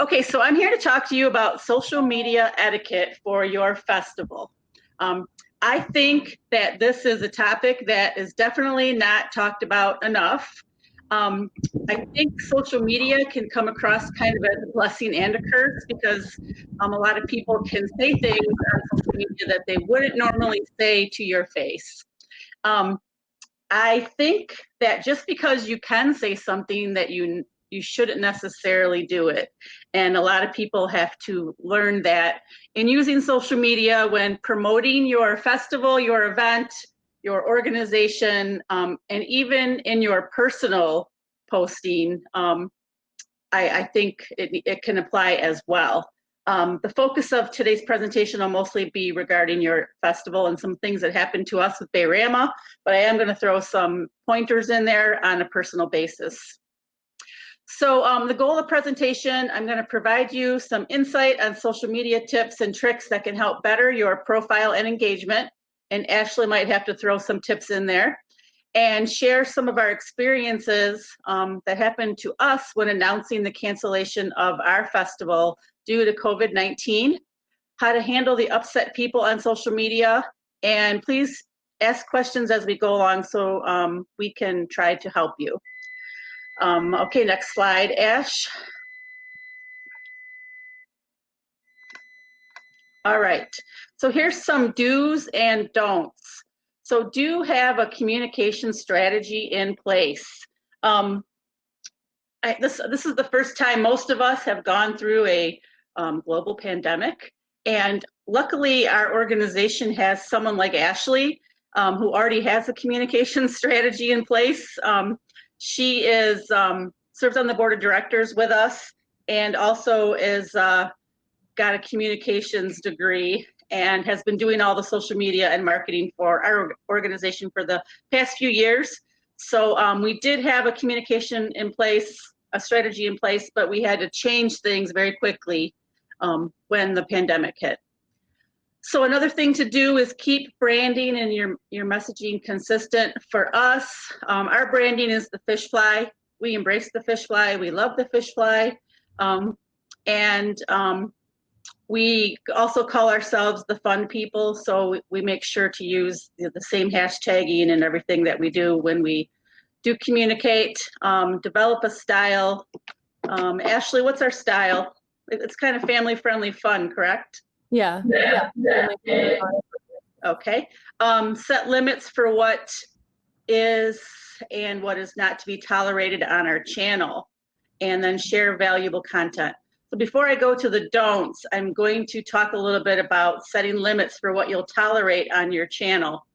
Okay, so I'm here to talk to you about social media etiquette for your festival. Um, I think that this is a topic that is definitely not talked about enough. Um, I think social media can come across kind of as a blessing and a curse because a lot of people can say things on social media that they wouldn't normally say to your face. Um, I think that just because you can say something that you shouldn't necessarily do it. And a lot of people have to learn that in using social media when promoting your festival, your event, your organization, and even in your personal posting, I think it can apply as well. The focus of today's presentation will mostly be regarding your festival and some things that happened to us with Rama, but I am going to throw some pointers in there on a personal basis. So the goal of the presentation, I'm going to provide you some insight on social media tips and tricks that can help better your profile and engagement. And Ashley might have to throw some tips in there and share some of our experiences that happened to us when announcing the cancellation of our festival due to COVID-19, how to handle the upset people on social media, and please ask questions as we go along so we can try to help you. Okay, next slide, Ash. All right, so here's some do's and don'ts. So do have a communication strategy in place. This is the first time most of us have gone through a global pandemic, and luckily our organization has someone like Ashley who already has a communication strategy in place. She is serves on the board of directors with us, and also is got a communications degree and has been doing all the social media and marketing for our organization for the past few years. So we did have a communication in place, a strategy in place, but we had to change things very quickly when the pandemic hit. So another thing to do is keep branding and your messaging consistent. For us, our branding is the FishFly. We embrace the FishFly. We love the FishFly. We also call ourselves the fun people, so we make sure to use the same hashtagging and everything that we do when we do communicate. Develop a style. Ashley, what's our style? It's kind of family-friendly fun, correct? Yeah. Okay. Set limits for what is and what is not to be tolerated on our channel, and then share valuable content. So before I go to the don'ts, I'm going to talk a little bit about setting limits for what you'll tolerate on your channel.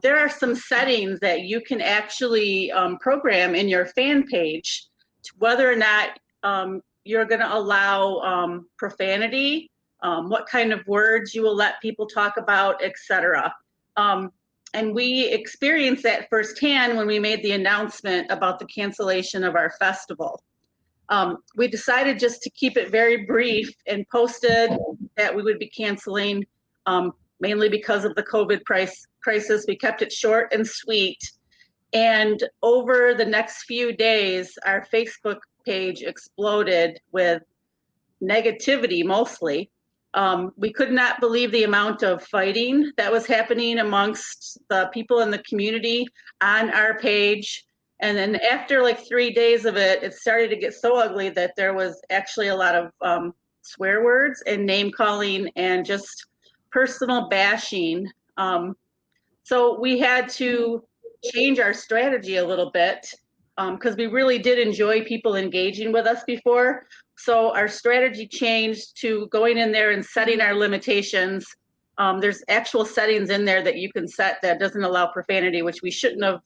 There are some settings that you can actually program in your fan page to whether or not you're going to allow profanity, what kind of words you will let people talk about, etc. And we experienced that firsthand when we made the announcement about the cancellation of our festival. We decided just to keep it very brief and posted that we would be canceling, mainly because of the COVID crisis. We kept it short and sweet. And over the next few days, our Facebook page exploded with negativity mostly. We could not believe the amount of fighting that was happening amongst the people in the community on our page. And then after like 3 days of it, it started to get so ugly that there was actually a lot of swear words and name calling and just personal bashing. So we had to change our strategy a little bit because we really did enjoy people engaging with us before. So our strategy changed to going in there and setting our limitations. There's actual settings in there that you can set that doesn't allow profanity, which we shouldn't have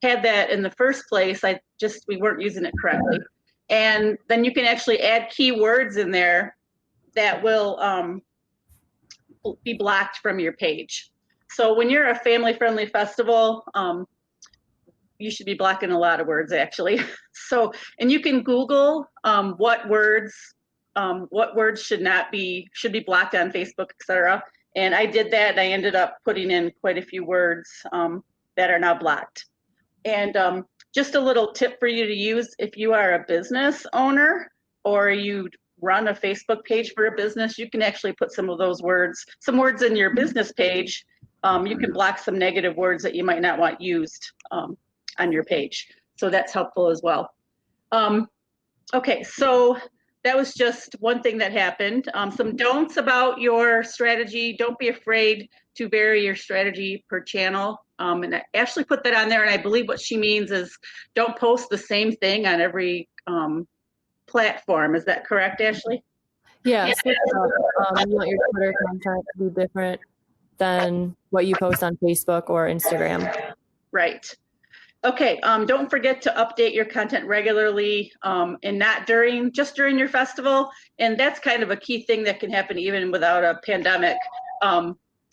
had that in the first place. We weren't using it correctly. And then you can actually add keywords in there that will be blocked from your page. So when you're a family-friendly festival, you should be blocking a lot of words actually. So, and you can Google what words should be blocked on Facebook, etc. And I did that, and I ended up putting in quite a few words that are now blocked. And just a little tip for you to use if you are a business owner or you run a Facebook page for a business, you can actually put some of those words, some words in your business page. You can block some negative words that you might not want used on your page. So that's helpful as well. Okay, so that was just one thing that happened. Some don'ts about your strategy. Don't be afraid to vary your strategy per channel. And Ashley put that on there, and I believe what she means is don't post the same thing on every platform. Is that correct, Ashley? Yeah, switch it up. You want your Twitter content to be different than what you post on Facebook or Instagram. Right. Okay, don't forget to update your content regularly and not just during your festival. And that's kind of a key thing that can happen even without a pandemic.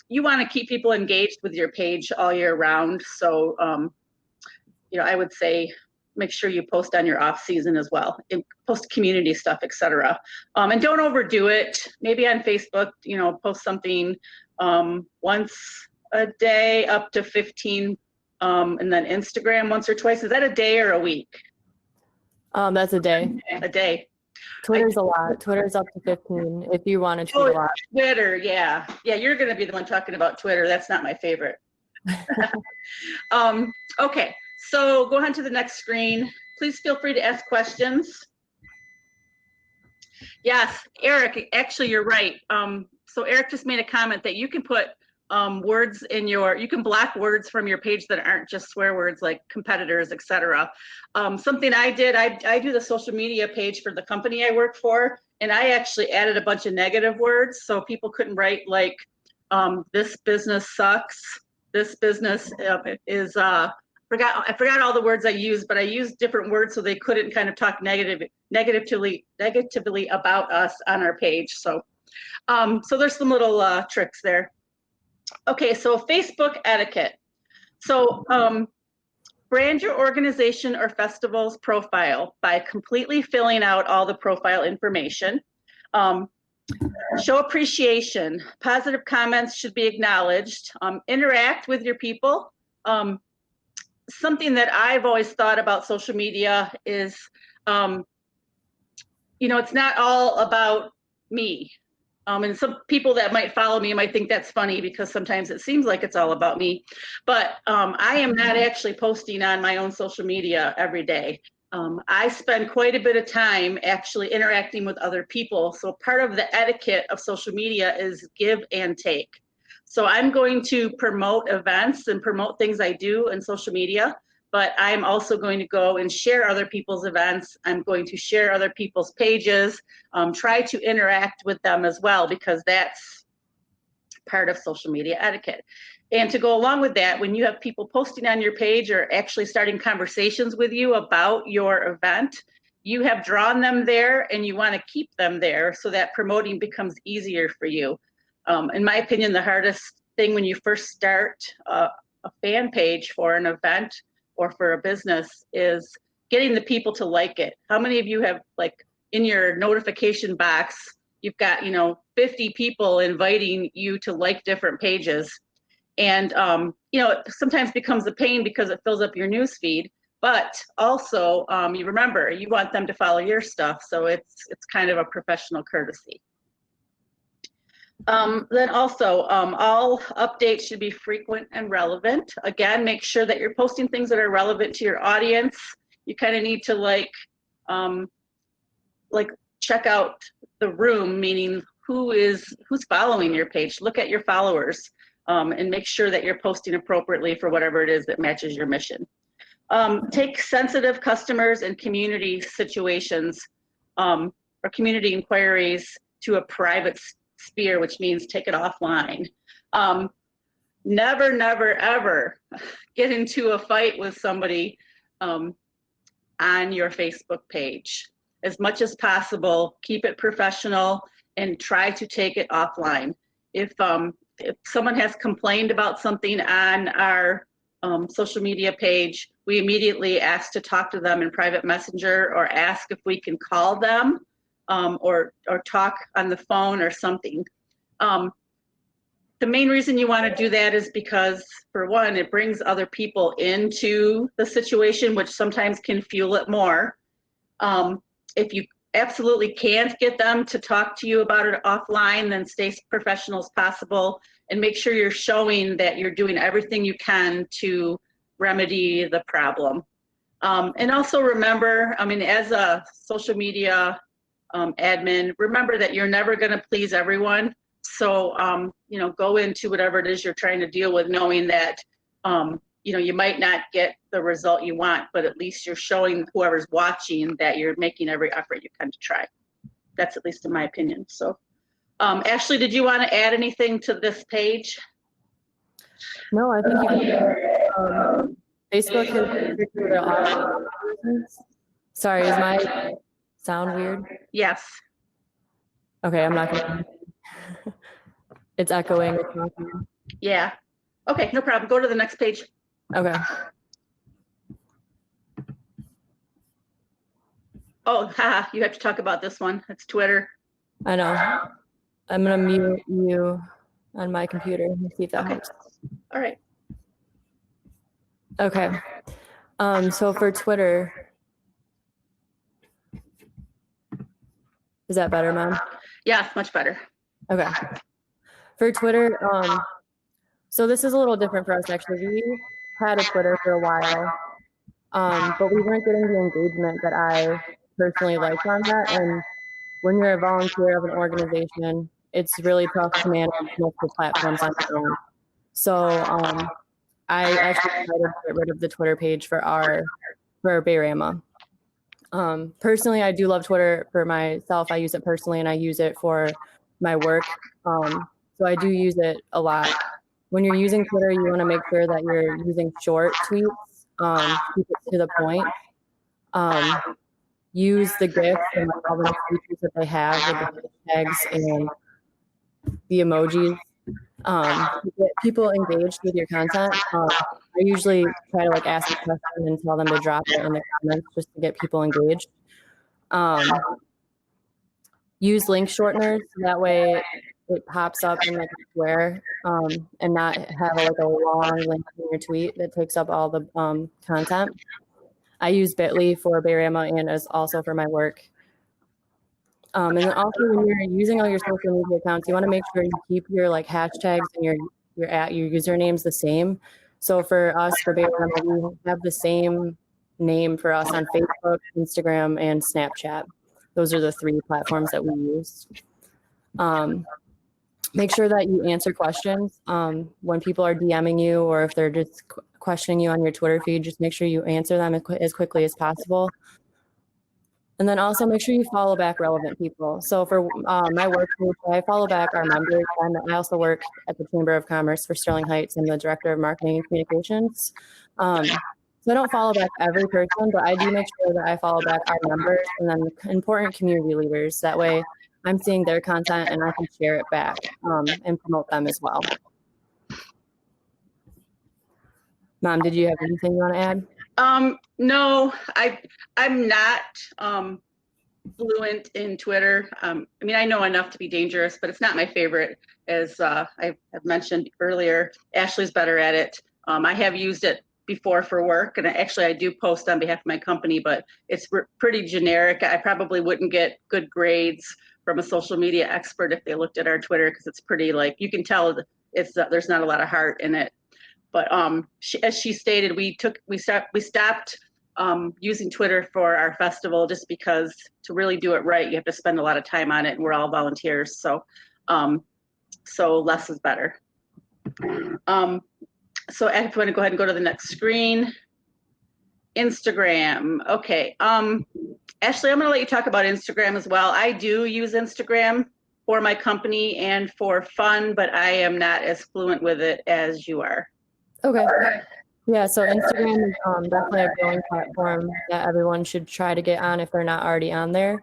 You want to keep people engaged with your page all year round. So, I would say make sure you post on your off season as well, and post community stuff, etc. And don't overdo it. Maybe on Facebook, post something once a day up to 15. And then Instagram once or twice. Is that a day or a week? That's a day. A day. Twitter's a lot. Twitter's up to 15 if you want to tweet a lot. Twitter, yeah. Yeah, you're going to be the one talking about Twitter. That's not my favorite. Okay, so go on to the next screen. Please feel free to ask questions. Yes, Eric, actually, you're right. So Eric just made a comment that you can put words in you can block words from your page that aren't just swear words like competitors, etc. Something I did, I do the social media page for the company I work for, and I actually added a bunch of negative words so people couldn't write like, this business sucks, this business is, I forgot all the words I used, but I used different words so they couldn't kind of talk negatively about us on our page. So there's some little tricks there. Okay, so Facebook etiquette. So brand your organization or festival's profile by completely filling out all the profile information. Show appreciation. Positive comments should be acknowledged. Interact with your people. Something that I've always thought about social media is, it's not all about me. And some people that might follow me might think that's funny because sometimes it seems like it's all about me. But I am not actually posting on my own social media every day. I spend quite a bit of time actually interacting with other people. So part of the etiquette of social media is give and take. So I'm going to promote events and promote things I do in social media, but I'm also going to go and share other people's events. I'm going to share other people's pages, try to interact with them as well, because that's part of social media etiquette. And to go along with that, when you have people posting on your page or actually starting conversations with you about your event, you have drawn them there and you want to keep them there so that promoting becomes easier for you. In my opinion, the hardest thing when you first start a fan page for an event or for a business is getting the people to like it. How many of you have, like, in your notification box, you've got 50 people inviting you to like different pages, and it sometimes becomes a pain because it fills up your news feed, but also you remember you want them to follow your stuff, so it's kind of a professional courtesy. Then also, all updates should be frequent and relevant. Again, make sure that you're posting things that are relevant to your audience. You kind of need to like check out the room, meaning who's following your page. Look at your followers and make sure that you're posting appropriately for whatever it is that matches your mission. Take sensitive customers and community situations or community inquiries to a private sphere, which means take it offline. Never, never, ever get into a fight with somebody on your Facebook page. As much as possible, keep it professional and try to take it offline. If someone has complained about something on our social media page, we immediately ask to talk to them in private messenger or ask if we can call them or talk on the phone or something. The main reason you want to do that is because, for one, it brings other people into the situation, which sometimes can fuel it more. If you absolutely can't get them to talk to you about it offline, then stay professional as possible and make sure you're showing that you're doing everything you can to remedy the problem. And also remember, I mean, as a social media admin, remember that you're never going to please everyone. So, you know, go into whatever it is you're trying to deal with, knowing that, you know, you might not get the result you want, but at least you're showing whoever's watching that you're making every effort you can to try. That's at least in my opinion. So, Ashley, did you want to add anything to this page? No, I think you can. Facebook has figured it out. Sorry, is my sound weird? Yes. Okay, I'm not gonna. It's echoing. It's not weird. Yeah. Okay, no problem. Go to the next page. Okay. Oh, haha, you have to talk about this one. It's Twitter. I know. I'm gonna mute you on my computer and see if that helps. All right. Okay. So for Twitter, is that better, Mom? Yeah, much better. Okay. For Twitter, so this is a little different for us actually. We had a Twitter for a while, but we weren't getting the engagement that I personally liked on that. And when you're a volunteer of an organization, it's really tough to manage multiple platforms on your own. So I actually decided to get rid of the Twitter page for Bay Rama. Personally, I do love Twitter for myself. I use it personally and I use it for my work. So I do use it a lot. When you're using Twitter, you want to make sure that you're using short tweets, keep it to the point. Use the GIFs and all the features that they have with the hashtags and the emojis. To get people engaged with your content. I usually try to ask a question and tell them to drop it in the comments just to get people engaged. Use link shorteners so that way it pops up in a square and not have a long link in your tweet that takes up all the content. I use Bitly for Bay Rama and as also for my work. And then also when you're using all your social media accounts, you want to make sure you keep your hashtags and your usernames the same. So for us, for Bay Rama, we have the same name for us on Facebook, Instagram, and Snapchat. Those are the 3 platforms that we use. Make sure that you answer questions when people are DMing you or if they're just questioning you on your Twitter feed, just make sure you answer them as quickly as possible. And then also make sure you follow back relevant people. So for my work group, I follow back our members. I also work at the Chamber of Commerce for Sterling Heights. I'm the Director of Marketing and Communications. So I don't follow back every person, but I do make sure that I follow back our members and then important community leaders. That way I'm seeing their content and I can share it back and promote them as well. Mom, did you have anything you want to add? No, I'm not fluent in Twitter. I mean, I know enough to be dangerous, but it's not my favorite. As I've mentioned earlier, Ashley's better at it. I have used it before for work, and I do post on behalf of my company, but it's pretty generic. I probably wouldn't get good grades from a social media expert if they looked at our Twitter because it's pretty you can tell there's not a lot of heart in it. But as she stated, we stopped using Twitter for our festival just because to really do it right, you have to spend a lot of time on it, and we're all volunteers. So, so less is better. So if you want to go ahead and go to the next screen, Instagram. Okay. Ashley, I'm going to let you talk about Instagram as well. I do use Instagram for my company and for fun, but I am not as fluent with it as you are. Okay. Yeah, so Instagram is definitely a growing platform that everyone should try to get on if they're not already on there.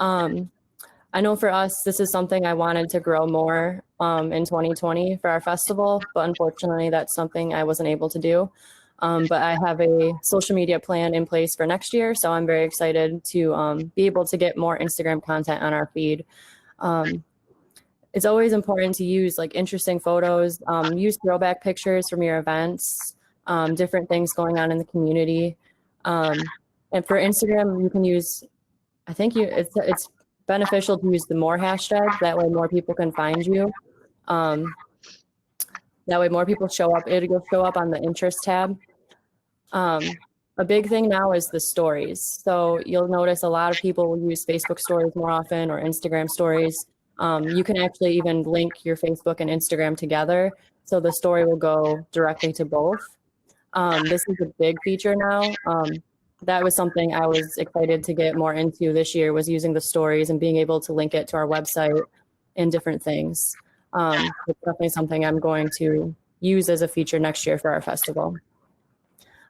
I know for us, this is something I wanted to grow more in 2020 for our festival, but unfortunately, that's something I wasn't able to do. But I have a social media plan in place for next year, so I'm very excited to be able to get more Instagram content on our feed. It's always important to use interesting photos, use throwback pictures from your events, different things going on in the community. And for Instagram, you can use I think it's beneficial to use the more hashtags. That way more people can find you. That way more people show up. It'll show up on the interest tab. A big thing now is the stories. So you'll notice a lot of people will use Facebook stories more often or Instagram stories. You can actually even link your Facebook and Instagram together. So the story will go directly to both. This is a big feature now. That was something I was excited to get more into this year, was using the stories and being able to link it to our website and different things. It's definitely something I'm going to use as a feature next year for our festival.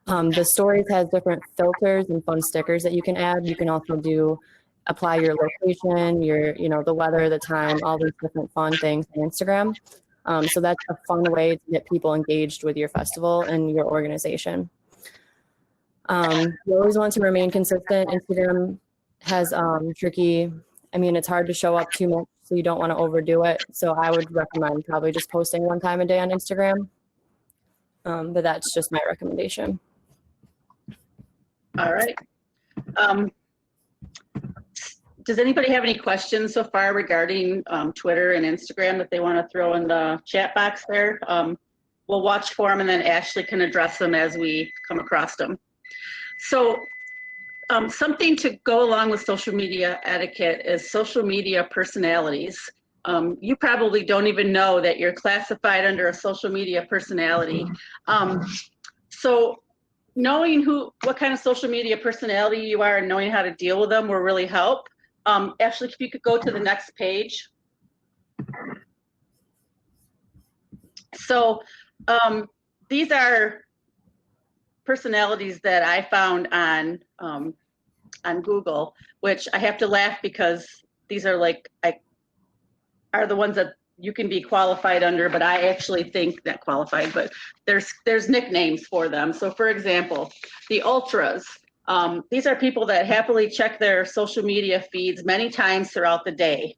The stories has different filters and fun stickers that you can add. You can also apply your location, the weather, the time, all these different fun things on Instagram. So that's a fun way to get people engaged with your festival and your organization. You always want to remain consistent. Instagram has it's hard to show up too much, so you don't want to overdo it. So I would recommend probably just posting one time a day on Instagram. But that's just my recommendation. All right. Does anybody have any questions so far regarding Twitter and Instagram that they want to throw in the chat box there? We'll watch for them, and then Ashley can address them as we come across them. So something to go along with social media etiquette is social media personalities. You probably don't even know that you're classified under a social media personality. So knowing what kind of social media personality you are and knowing how to deal with them will really help. Ashley, if you could go to the next page. So these are personalities that I found on Google, which I have to laugh because these are are the ones that you can be qualified under, but I actually think not qualified, but there's nicknames for them. So for example, the ultras, these are people that happily check their social media feeds many times throughout the day.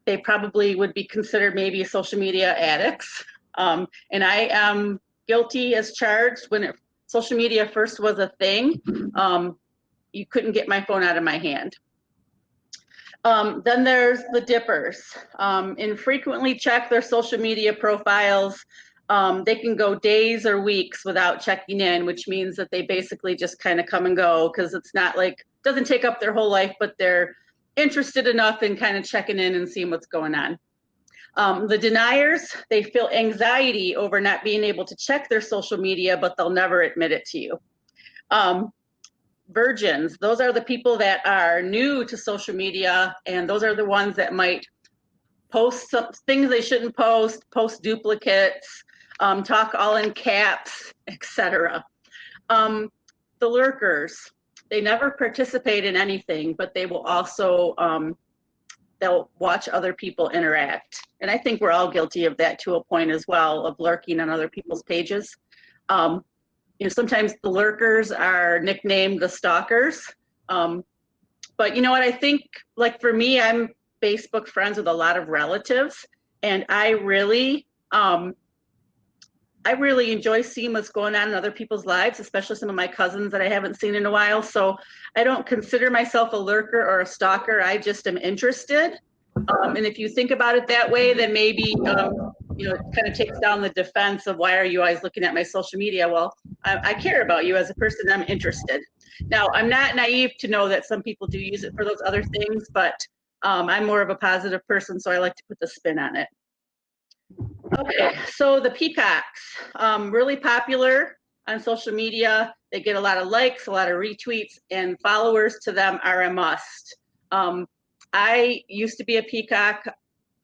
They probably would be considered maybe social media addicts. And I am guilty as charged. When social media first was a thing, you couldn't get my phone out of my hand. Then there's the dippers. Infrequently check their social media profiles. They can go days or weeks without checking in, which means that they basically just kind of come and go, because it's not doesn't take up their whole life, but they're interested enough in kind of checking in and seeing what's going on. The deniers, they feel anxiety over not being able to check their social media, but they'll never admit it to you. Virgins, those are the people that are new to social media, and those are the ones that might post some things they shouldn't post duplicates, talk all in caps, etc. The lurkers, they never participate in anything, but they will also they'll watch other people interact. And I think we're all guilty of that to a point as well, of lurking on other people's pages. Sometimes the lurkers are nicknamed the stalkers. But you know what, I think, for me, I'm Facebook friends with a lot of relatives, and I really enjoy seeing what's going on in other people's lives, especially some of my cousins that I haven't seen in a while. So I don't consider myself a lurker or a stalker. I just am interested. And if you think about it that way, then maybe, it kind of takes down the defense of why are you always looking at my social media? Well, I care about you as a person. I'm interested. Now, I'm not naive to know that some people do use it for those other things, but I'm more of a positive person, so I like to put the spin on it. Okay, so the peacocks, really popular on social media. They get a lot of likes, a lot of retweets, and followers to them are a must. I used to be a peacock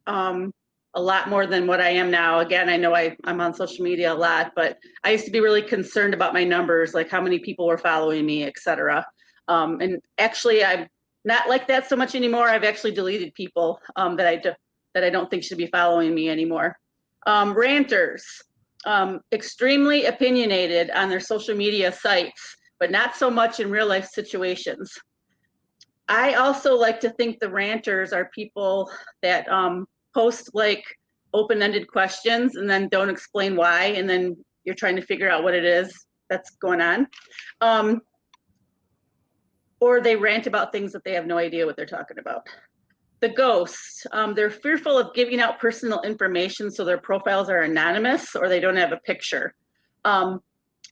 a lot more than what I am now. Again, I know I'm on social media a lot, but I used to be really concerned about my numbers, like how many people were following me, etc. And actually, I'm not like that so much anymore. I've actually deleted people that I don't think should be following me anymore. Ranters, extremely opinionated on their social media sites, but not so much in real life situations. I also like to think the ranters are people that post open-ended questions and then don't explain why, and then you're trying to figure out what it is that's going on. or they rant about things that they have no idea what they're talking about. The ghosts, they're fearful of giving out personal information, so their profiles are anonymous or they don't have a picture. I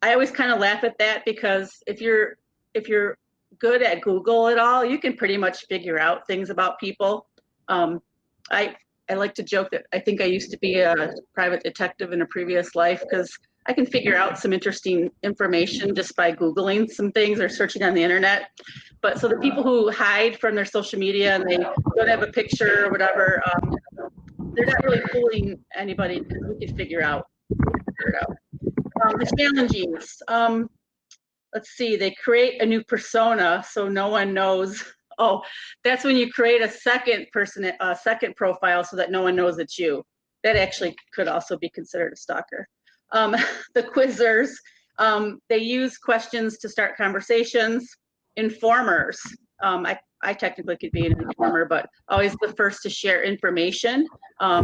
always kind of laugh at that because if you're good at Google at all, you can pretty much figure out things about people. I like to joke that I think I used to be a private detective in a previous life because I can figure out some interesting information just by Googling some things or searching on the internet. But so the people who hide from their social media and they don't have a picture or whatever, they're not really fooling anybody because we can figure it out. The challenges, let's see, they create a new persona so no one knows. Oh, that's when you create a second profile so that no one knows it's you. That actually could also be considered a stalker. The quizzers, they use questions to start conversations. Informers, I technically could be an informer, but always the first to share information. I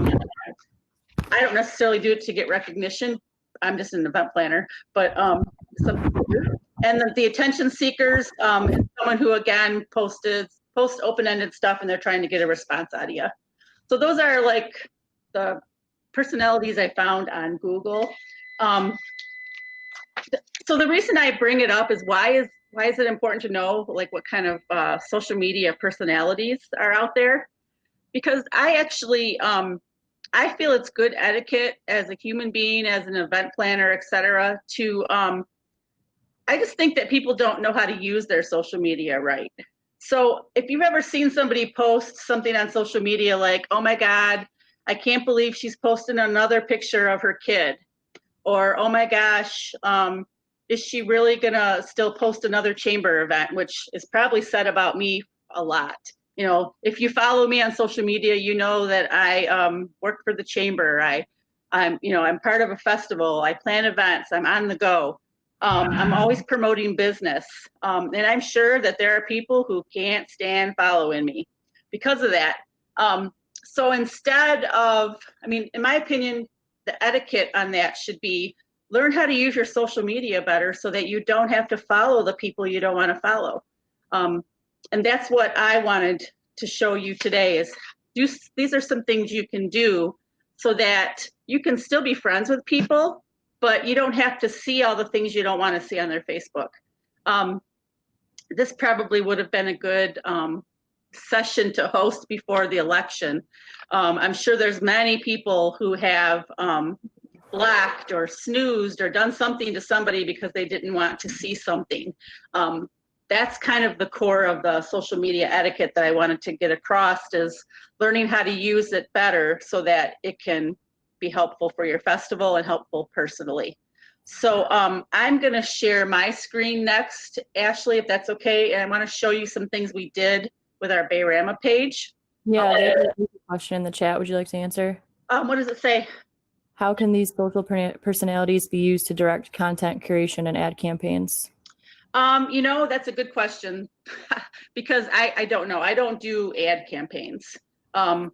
don't necessarily do it to get recognition. I'm just an event planner, but some people do. And then the attention seekers, is someone who again post open-ended stuff and they're trying to get a response out of you. So those are like the personalities I found on Google. So the reason I bring it up is why is it important to know like what kind of social media personalities are out there? Because I actually I feel it's good etiquette as a human being, as an event planner, et cetera, to I just think that people don't know how to use their social media right. So if you've ever seen somebody post something on social media like, oh my God, I can't believe she's posting another picture of her kid. Or, oh my gosh, is she really gonna still post another chamber event, which is probably said about me a lot. You know, if you follow me on social media, you know that I work for the chamber. I'm part of a festival. I plan events. I'm on the go. I'm always promoting business. And I'm sure that there are people who can't stand following me because of that. So instead of, I mean, in my opinion, the etiquette on that should be learn how to use your social media better so that you don't have to follow the people you don't want to follow. And that's what I wanted to show you today is these are some things you can do so that you can still be friends with people, but you don't have to see all the things you don't want to see on their Facebook. This probably would have been a good session to host before the election. I'm sure there's many people who have blocked or snoozed or done something to somebody because they didn't want to see something. That's kind of the core of the social media etiquette that I wanted to get across is learning how to use it better so that it can be helpful for your festival and helpful personally. So I'm going to share my screen next, Ashley, if that's okay. And I want to show you some things we did with our Bay Rama page. Yeah, there's a question in the chat. Would you like to answer? What does it say? How can these social personalities be used to direct content creation and ad campaigns? That's a good question because I don't know. I don't do ad campaigns. But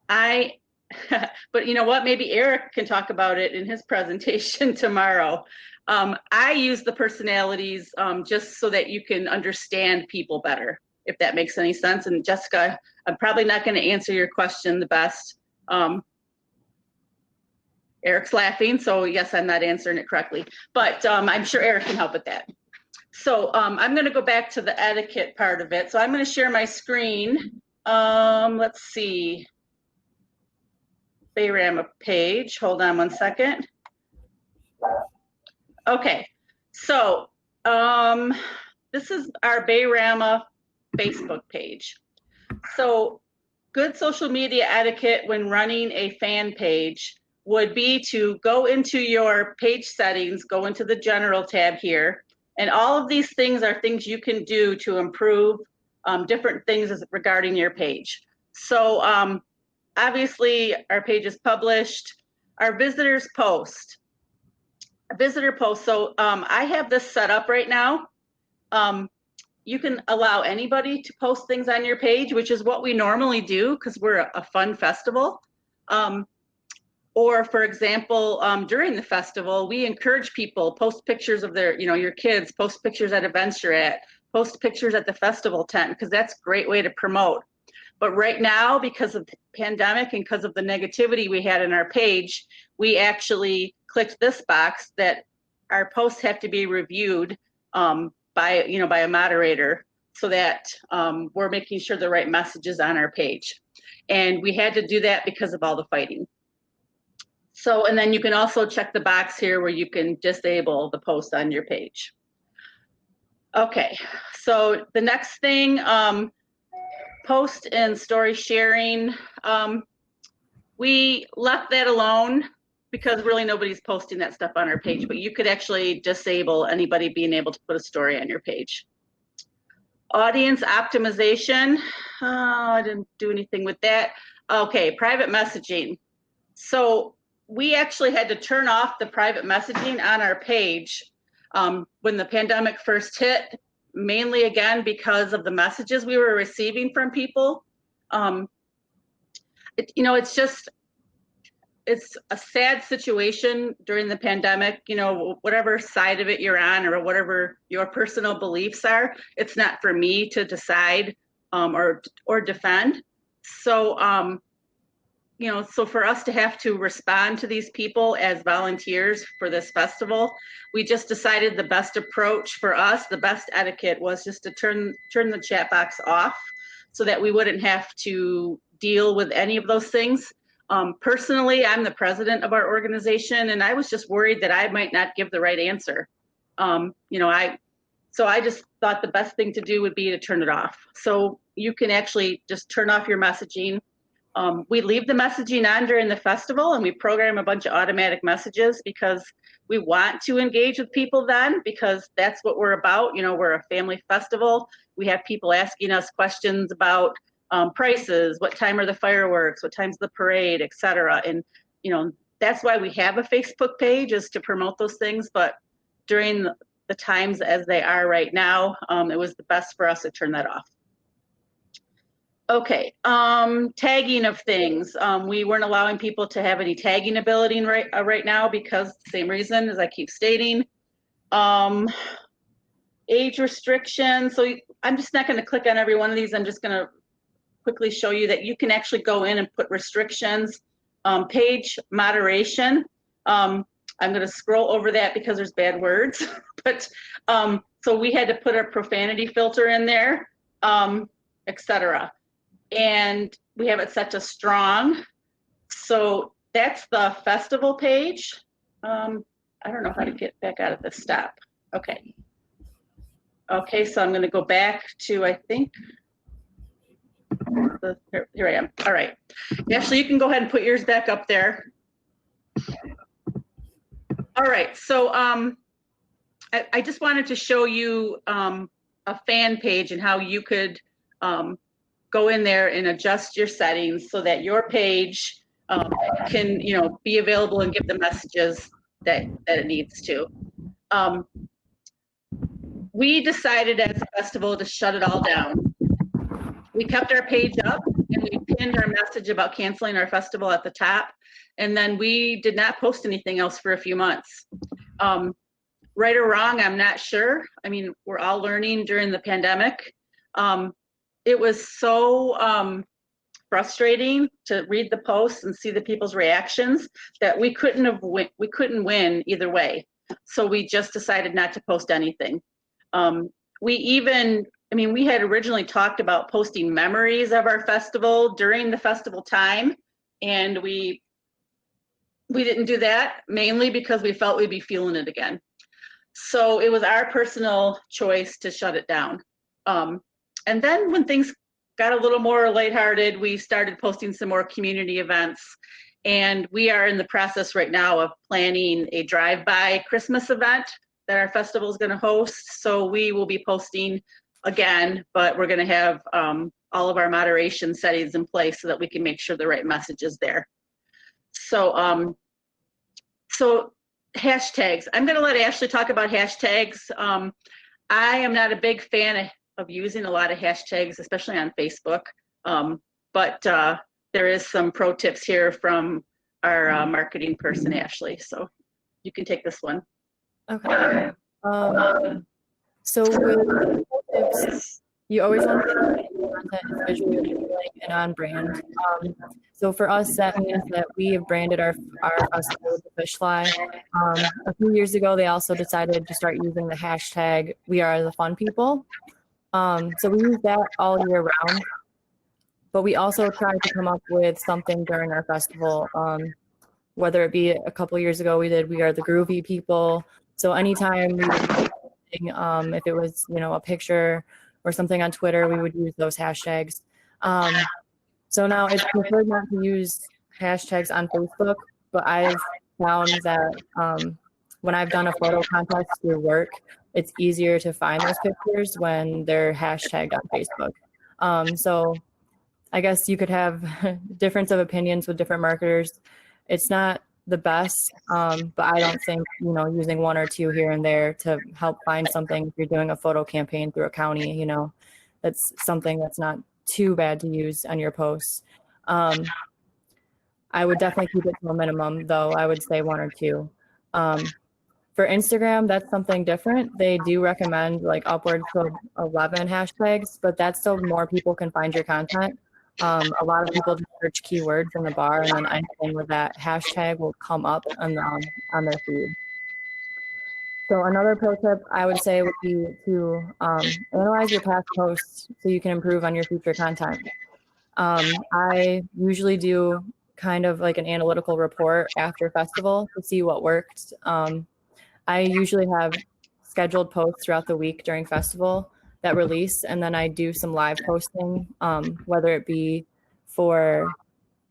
you know what? Maybe Eric can talk about it in his presentation tomorrow. I use the personalities just so that you can understand people better, if that makes any sense. And Jessica, I'm probably not going to answer your question the best. Eric's laughing, so yes, I'm not answering it correctly, but I'm sure Eric can help with that. So I'm going to go back to the etiquette part of it. So I'm going to share my screen. Let's see. Bay Rama page. Hold on one second. Okay. So this is our Bay Rama Facebook page. So good social media etiquette when running a fan page would be to go into your page settings, go into the general tab here, and all of these things are things you can do to improve different things regarding your page. So obviously our page is published, our visitors post, a visitor post. So I have this set up right now. You can allow anybody to post things on your page, which is what we normally do because we're a fun festival. Or for example, during the festival, we encourage people post pictures of their, your kids, post pictures at events you're at, post pictures at the festival tent, because that's a great way to promote. But right now, because of the pandemic and because of the negativity we had in our page, we actually clicked this box that our posts have to be reviewed by a moderator, so that we're making sure the right message is on our page. And we had to do that because of all the fighting. So, and then you can also check the box here where you can disable the post on your page. Okay, so the next thing, post and story sharing. We left that alone because really nobody's posting that stuff on our page, but you could actually disable anybody being able to put a story on your page. Audience optimization, I didn't do anything with that. Okay, private messaging. So we actually had to turn off the private messaging on our page when the pandemic first hit, mainly again because of the messages we were receiving from people. It's a sad situation during the pandemic, whatever side of it you're on or whatever your personal beliefs are, it's not for me to decide or defend. So, so for us to have to respond to these people as volunteers for this festival, we just decided the best approach for us, the best etiquette, was just to turn the chat box off so that we wouldn't have to deal with any of those things. Personally, I'm the president of our organization, and I was just worried that I might not give the right answer. So I just thought the best thing to do would be to turn it off. So you can actually just turn off your messaging. We leave the messaging on during the festival, and we program a bunch of automatic messages because we want to engage with people then, because that's what we're about. We're a family festival. We have people asking us questions about prices, what time are the fireworks, what time's the parade, etc. And that's why we have a Facebook page, is to promote those things. But during the times as they are right now, it was the best for us to turn that off. Okay, tagging of things. We weren't allowing people to have any tagging ability right now because same reason as I keep stating. Age restriction. So I'm just not going to click on every one of these. I'm just going to quickly show you that you can actually go in and put restrictions. Page moderation. I'm going to scroll over that because there's bad words. But so we had to put a profanity filter in there, etc. And we have it set to strong. So that's the festival page. I don't know how to get back out of this stop. Okay. Okay, so I'm going to go back to, I think, here I am. All right. Ashley, you can go ahead and put yours back up there. All right, so I just wanted to show you a fan page and how you could go in there and adjust your settings so that your page can be available and give the messages that it needs to. We decided as a festival to shut it all down. We kept our page up and we pinned our message about canceling our festival at the top, and then we did not post anything else for a few months. Right or wrong, I'm not sure. I mean, we're all learning during the pandemic. It was so frustrating to read the posts and see the people's reactions that we couldn't win either way. So we just decided not to post anything. We had originally talked about posting memories of our festival during the festival time, and we didn't do that, mainly because we felt we'd be feeling it again. So it was our personal choice to shut it down. And then when things got a little more lighthearted, we started posting some more community events. And we are in the process right now of planning a drive-by Christmas event that our festival is going to host. So we will be posting again, but we're going to have all of our moderation settings in place so that we can make sure the right message is there. So, so hashtags. I'm going to let Ashley talk about hashtags. I am not a big fan of using a lot of hashtags, especially on Facebook. But there is some pro tips here from our marketing person, Ashley. So you can take this one. Okay. So with tips. You always want to make sure that your content is visually appealing and on brand. So for us, that means that we have branded our festival with the FishFly. A few years ago, they also decided to start using the hashtag We Are the Fun People. So we use that all year round. But we also tried to come up with something during our festival. Whether it be a couple years ago, we did We Are the Groovy People. So anytime we would post something, if it was, a picture or something on Twitter, we would use those hashtags. So now it's preferred not to use hashtags on Facebook, but I've found that when I've done a photo contest through work, it's easier to find those pictures when they're hashtagged on Facebook. So I guess you could have difference of opinions with different marketers. It's not the best, but I don't think, using one or two here and there to help find something, if you're doing a photo campaign through a county, that's something that's not too bad to use on your posts. I would definitely keep it to a minimum, though. I would say one or two. For Instagram, that's something different. They do recommend like upwards of 11 hashtags, but that's so more people can find your content. A lot of people just search keywords in the bar, and then anything with that hashtag will come up on their feed. So another pro tip I would say would be to analyze your past posts so you can improve on your future content. I usually do kind of like an analytical report after festival to see what worked. I usually have scheduled posts throughout the week during festival that release, and then I do some live posting, whether it be for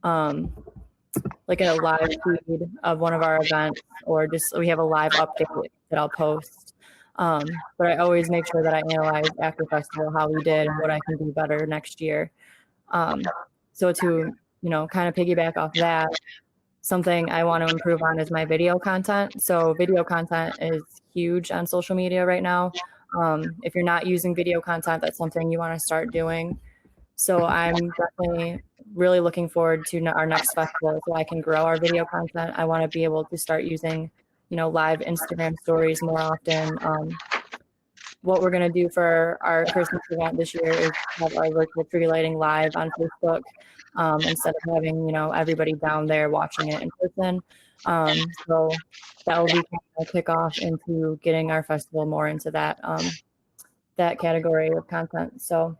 like a live feed of one of our events, or just we have a live update that I'll post. But I always make sure that I analyze after festival how we did and what I can do better next year. So to, kind of piggyback off that, something I want to improve on is my video content. So video content is huge on social media right now. If you're not using video content, that's something you want to start doing. So I'm definitely really looking forward to our next festival so I can grow our video content. I want to be able to start using, live Instagram stories more often. What we're going to do for our Christmas event this year is have our virtual tree lighting live on Facebook instead of having, everybody down there watching it in person. So that will be kind of a kickoff into getting our festival more into that that category of content. So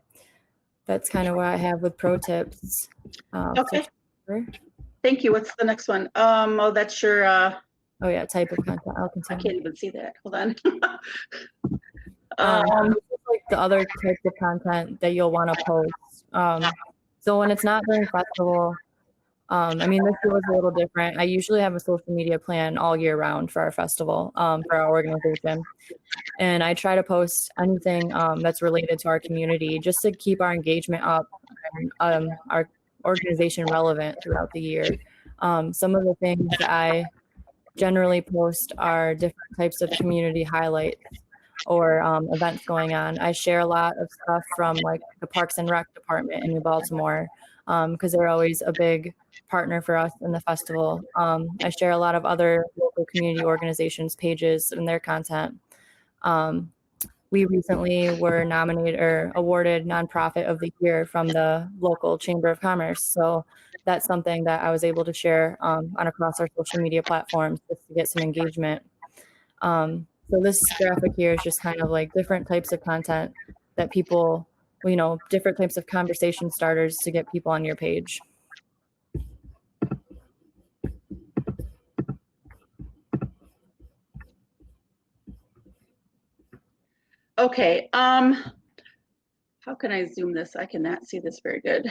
that's kind of what I have with pro tips. Okay. Thank you. What's the next one? Oh, that's your. Oh yeah, type of content. I'll continue. I can't even see that. Hold on. Like the other types of content that you'll want to post. So when it's not during festival, this year was a little different. I usually have a social media plan all year round for our festival, for our organization. And I try to post anything that's related to our community just to keep our engagement up and our organization relevant throughout the year. Some of the things that I generally post are different types of community highlights or events going on. I share a lot of stuff from like the Parks and Rec department in New Baltimore because they're always a big partner for us in the festival. I share a lot of other local community organizations' pages and their content. We recently were nominated or awarded Nonprofit of the Year from the local Chamber of Commerce. So that's something that I was able to share on across our social media platforms just to get some engagement. So this graphic here is just kind of like different types of content that people, different types of conversation starters to get people on your page. Okay. How can I zoom this? I cannot see this very good.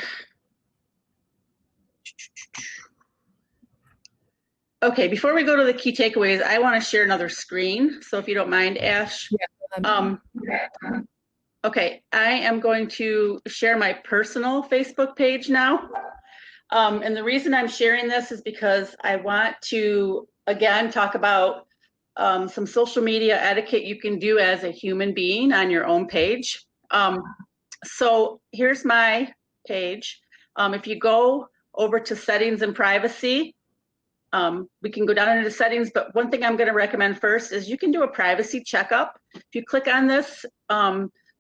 Okay, before we go to the key takeaways, I want to share another screen. So if you don't mind, Ash. Yeah. Okay, I am going to share my personal Facebook page now. And the reason I'm sharing this is because I want to, again, talk about some social media etiquette you can do as a human being on your own page. So here's my page. If you go over to settings and privacy, we can go down into settings, but one thing I'm going to recommend first is you can do a privacy checkup. If you click on this,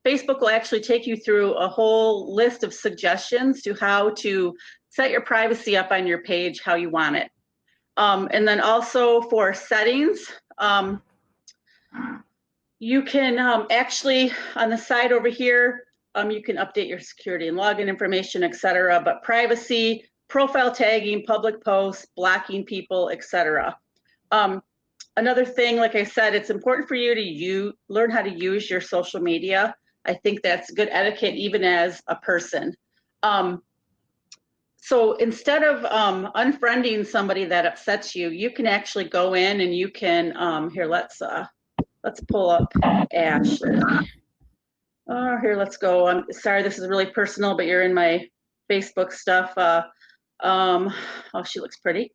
Facebook will actually take you through a whole list of suggestions to how to set your privacy up on your page how you want it. And then also for settings, you can actually, on the side over here, you can update your security and login information, etc. But privacy, profile tagging, public posts, blocking people, etc. Another thing, like I said, it's important for you to learn how to use your social media. I think that's good etiquette even as a person. So instead of unfriending somebody that upsets you, you can actually go in and you can, here, let's pull up Ashley. Here, let's go. I'm sorry, this is really personal, but you're in my Facebook stuff. Oh, she looks pretty.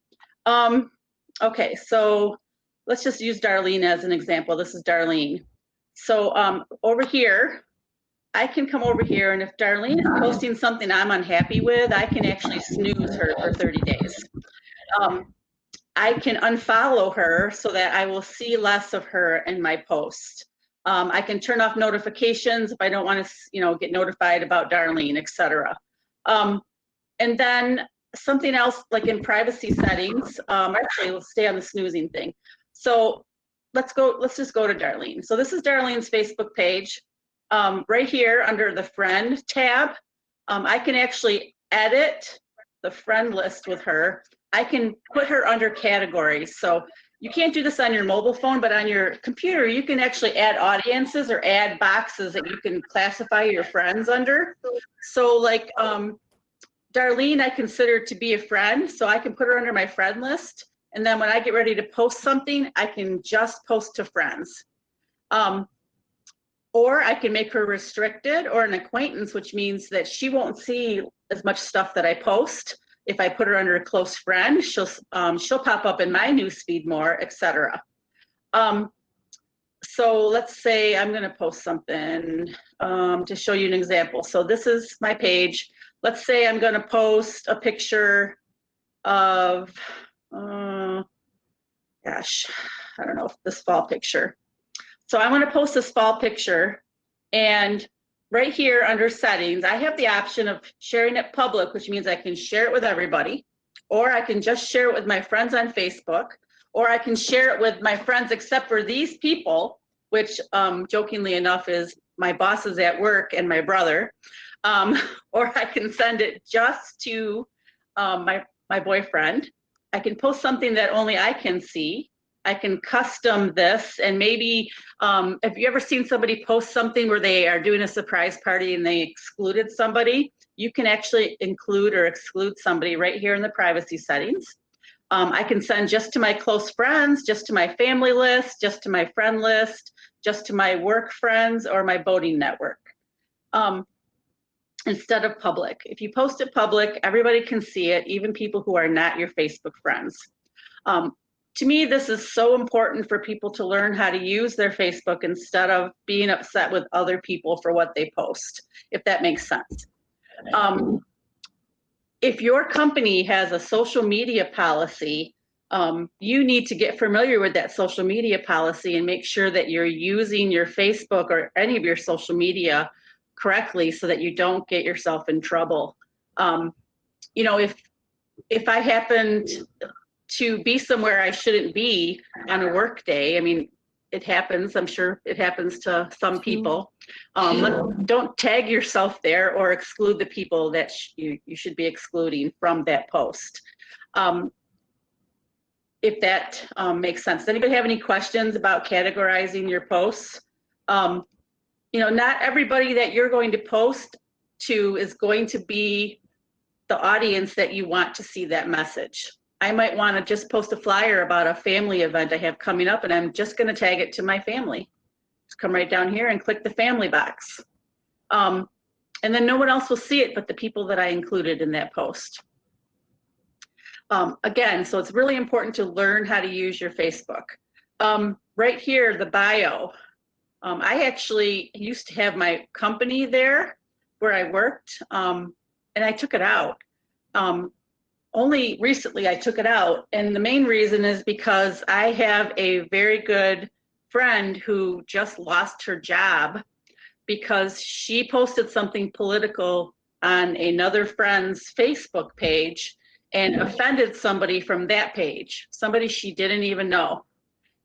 Okay, so let's just use Darlene as an example. This is Darlene. So over here, I can come over here, and if Darlene is posting something I'm unhappy with, I can actually snooze her for 30 days. I can unfollow her so that I will see less of her in my post. I can turn off notifications if I don't want to, get notified about Darlene, etc. And then something else, like in privacy settings, actually, let's stay on the snoozing thing. So let's just go to Darlene. So this is Darlene's Facebook page. Right here under the friend tab, I can actually edit the friend list with her. I can put her under categories. So you can't do this on your mobile phone, but on your computer, you can actually add audiences or add boxes that you can classify your friends under. So like Darlene, I consider to be a friend, so I can put her under my friend list. And then when I get ready to post something, I can just post to friends. Or I can make her restricted or an acquaintance, which means that she won't see as much stuff that I post. If I put her under a close friend, she'll pop up in my newsfeed more, etc. So let's say I'm going to post something to show you an example. So this is my page. Let's say I'm going to post a picture of, gosh, I don't know if this fall picture. So I want to post this fall picture, and right here under settings, I have the option of sharing it public, which means I can share it with everybody, or I can just share it with my friends on Facebook, or I can share it with my friends except for these people, which jokingly enough is my bosses at work and my brother, or I can send it just to my boyfriend. I can post something that only I can see. I can custom this, and maybe, have you ever seen somebody post something where they are doing a surprise party and they excluded somebody? You can actually include or exclude somebody right here in the privacy settings. I can send just to my close friends, just to my family list, just to my friend list, just to my work friends or my boating network. Instead of public. If you post it public, everybody can see it, even people who are not your Facebook friends. To me, this is so important for people to learn how to use their Facebook instead of being upset with other people for what they post, if that makes sense. If your company has a social media policy, you need to get familiar with that social media policy and make sure that you're using your Facebook or any of your social media correctly so that you don't get yourself in trouble. If I happened to be somewhere I shouldn't be on a work day, I mean, it happens. I'm sure it happens to some people. Don't tag yourself there or exclude the people that you should be excluding from that post. If that makes sense. Does anybody have any questions about categorizing your posts? Not everybody that you're going to post to is going to be the audience that you want to see that message. I might want to just post a flyer about a family event I have coming up, and I'm just going to tag it to my family. Just come right down here and click the family box. And then no one else will see it but the people that I included in that post. Again, so it's really important to learn how to use your Facebook. Right here, the bio. I actually used to have my company there where I worked, and I took it out. Only recently I took it out, and the main reason is because I have a very good friend who just lost her job because she posted something political on another friend's Facebook page and offended somebody from that page, somebody she didn't even know.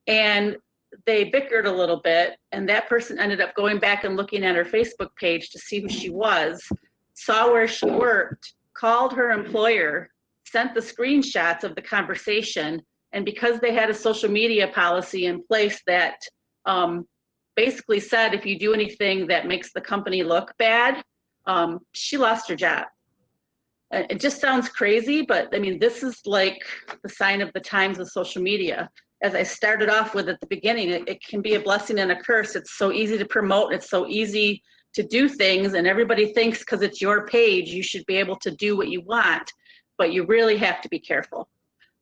And they bickered a little bit, and that person ended up going back and looking at her Facebook page to see who she was, saw where she worked, called her employer, sent the screenshots of the conversation, and because they had a social media policy in place that basically said if you do anything that makes the company look bad, she lost her job. It just sounds crazy, but I mean, this is like the sign of the times of social media. As I started off with at the beginning, it can be a blessing and a curse. It's so easy to promote. It's so easy to do things, and everybody thinks because it's your page, you should be able to do what you want, but you really have to be careful.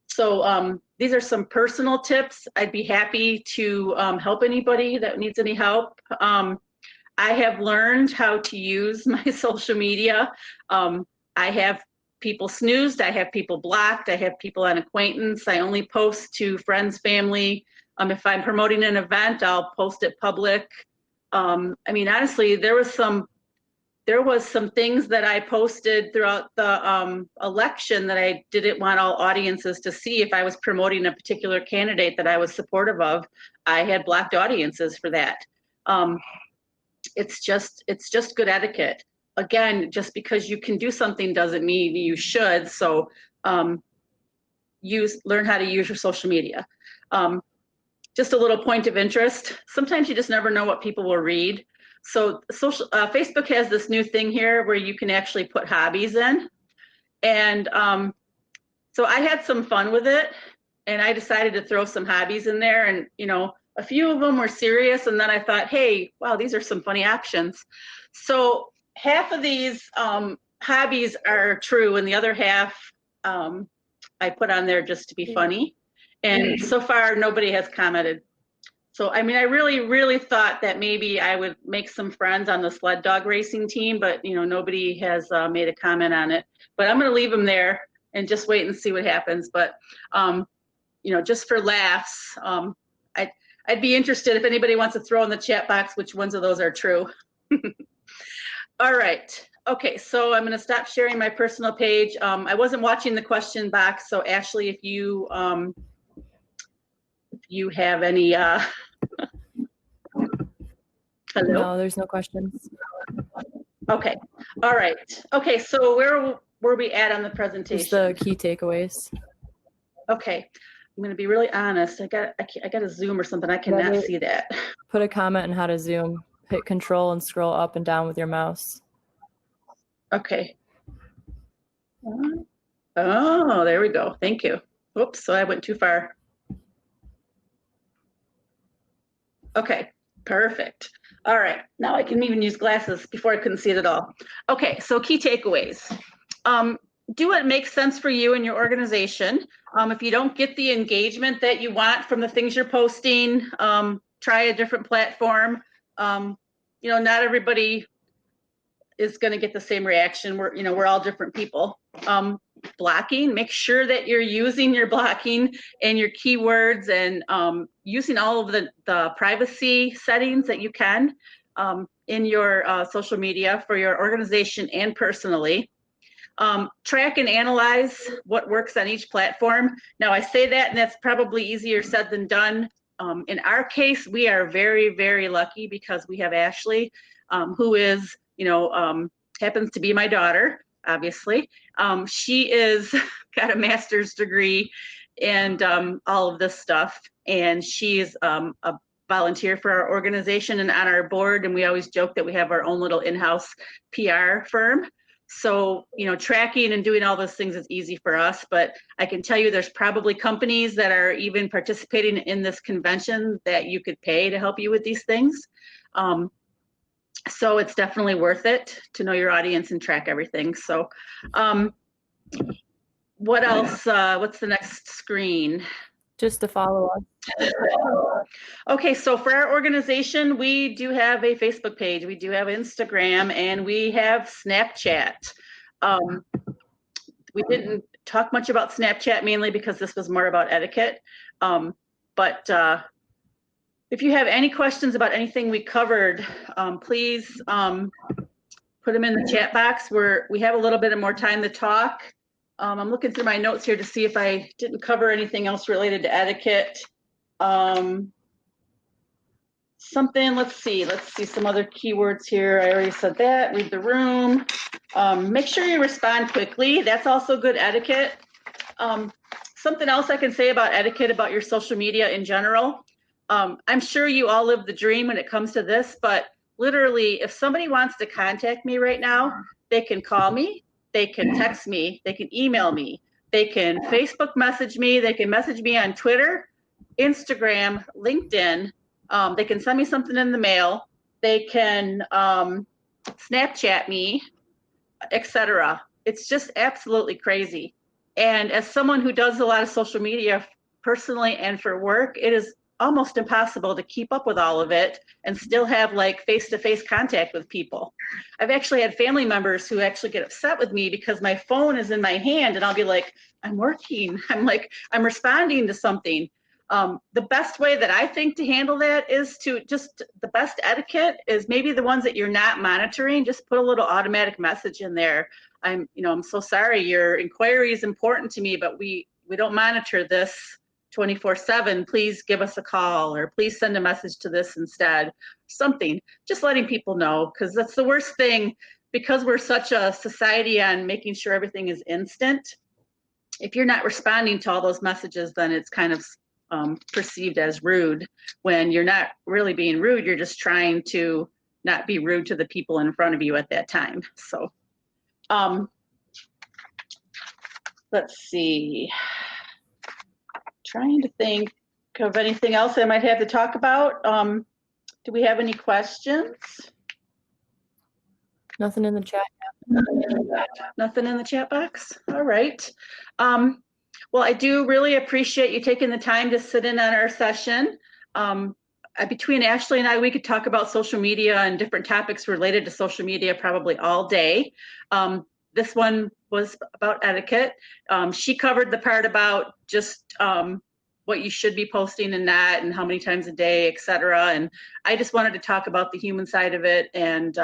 So these are some personal tips. I'd be happy to help anybody that needs any help. I have learned how to use my social media. I have people snoozed, I have people blocked, I have people on acquaintance. I only post to friends, family. If I'm promoting an event, I'll post it public. I mean, honestly, there was some things that I posted throughout the election that I didn't want all audiences to see. If I was promoting a particular candidate that I was supportive of, I had blocked audiences for that. It's just good etiquette. Again, just because you can do something doesn't mean you should. So learn how to use your social media. Just a little point of interest. Sometimes you just never know what people will read. So Facebook has this new thing here where you can actually put hobbies in. And so I had some fun with it, and I decided to throw some hobbies in there. And, you know, a few of them were serious. And then I thought, hey, wow, these are some funny options. So half of these hobbies are true, and the other half I put on there just to be funny. And so far, nobody has commented. So, I mean, I really, really thought that maybe I would make some friends on the sled dog racing team, but, you know, nobody has made a comment on it. But I'm going to leave them there and just wait and see what happens. But, you know, just for laughs, I'd be interested if anybody wants to throw in the chat box which ones of those are true. All right. Okay, so I'm going to stop sharing my personal page. I wasn't watching the question box, so Ashley, if you have any hello? No, there's no questions. Okay. All right. Okay, so where were we at on the presentation? Just the key takeaways. Okay. I'm going to be really honest. I got a Zoom or something. I cannot see that. Put a comment on how to zoom. Hit control and scroll up and down with your mouse. Okay. Oh, there we go. Thank you. Oops, so I went too far. Okay, perfect. All right, now I can even use glasses. Before I couldn't see it at all. Okay, so key takeaways. Do what makes sense for you and your organization. If you don't get the engagement that you want from the things you're posting, try a different platform. You know, not everybody is going to get the same reaction. We're all different people. Blocking, make sure that you're using your blocking and your keywords and using all of the privacy settings that you can in your social media for your organization and personally. Track and analyze what works on each platform. Now I say that, and that's probably easier said than done. In our case, we are very, very lucky because we have Ashley, who is, happens to be my daughter, obviously. She is got a master's degree and all of this stuff. And she's a volunteer for our organization and on our board. And we always joke that we have our own little in-house PR firm. So, tracking and doing all those things is easy for us, but I can tell you there's probably companies that are even participating in this convention that you could pay to help you with these things. So it's definitely worth it to know your audience and track everything. So what else? What's the next screen? Just to follow up. Okay, so for our organization, we do have a Facebook page, we do have Instagram, and we have Snapchat. We didn't talk much about Snapchat mainly because this was more about etiquette, but If you have any questions about anything we covered, please put them in the chat box where we have a little bit of more time to talk. I'm looking through my notes here to see if I didn't cover anything else related to etiquette. Something, let's see some other keywords here. I already said that. Read the room. Make sure you respond quickly. That's also good etiquette. Something else I can say about etiquette about your social media in general. I'm sure you all live the dream when it comes to this, but literally, if somebody wants to contact me right now, they can call me, they can text me, they can email me, they can Facebook message me, they can message me on Twitter, Instagram, LinkedIn. They can send me something in the mail. They can Snapchat me, etc. It's just absolutely crazy. And as someone who does a lot of social media personally and for work, it is almost impossible to keep up with all of it and still have like face-to-face contact with people. I've actually had family members who actually get upset with me because my phone is in my hand and I'll be like, I'm working. I'm responding to something. The best way that I think to handle that is the best etiquette is maybe the ones that you're not monitoring, just put a little automatic message in there. I'm so sorry, your inquiry is important to me, but we don't monitor this 24/7. Please give us a call or please send a message to this instead. Something, just letting people know, because that's the worst thing, because we're such a society on making sure everything is instant. If you're not responding to all those messages, then it's kind of perceived as rude, when you're not really being rude, you're just trying to not be rude to the people in front of you at that time. So let's see, trying to think of anything else I might have to talk about. Do we have any questions? Nothing in the chat. Nothing in the chat box? All right. Well, I do really appreciate you taking the time to sit in on our session. Between Ashley and I, we could talk about social media and different topics related to social media probably all day. This one was about etiquette. She covered the part about just what you should be posting and not, and how many times a day, etc. And I just wanted to talk about the human side of it and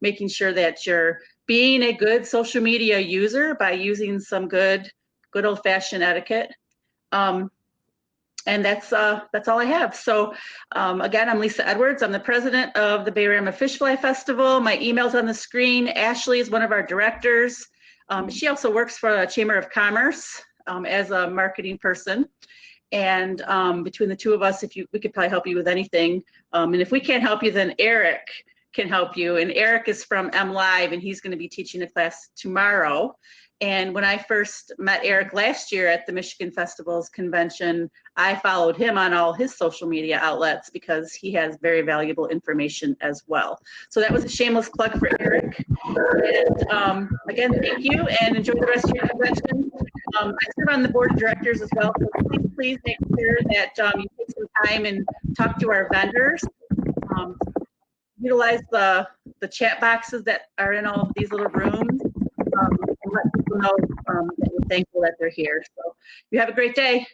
making sure that you're being a good social media user by using some good old-fashioned etiquette. And that's all I have. So again, I'm Lisa Edwards. I'm the president of the Rama FishFly Festival. My email's on the screen. Ashley is one of our directors. She also works for the Chamber of Commerce as a marketing person. And between the two of us, we could probably help you with anything. And if we can't help you, then Eric can help you. And Eric is from MLive, and he's going to be teaching a class tomorrow. And when I first met Eric last year at the Michigan Festivals convention, I followed him on all his social media outlets because he has very valuable information as well. So that was a shameless plug for Eric. And again, thank you and enjoy the rest of your convention. I serve on the board of directors as well, so please make sure that you take some time and talk to our vendors. Utilize the chat boxes that are in all of these little rooms. And let people know that you're thankful that they're here. So you have a great day.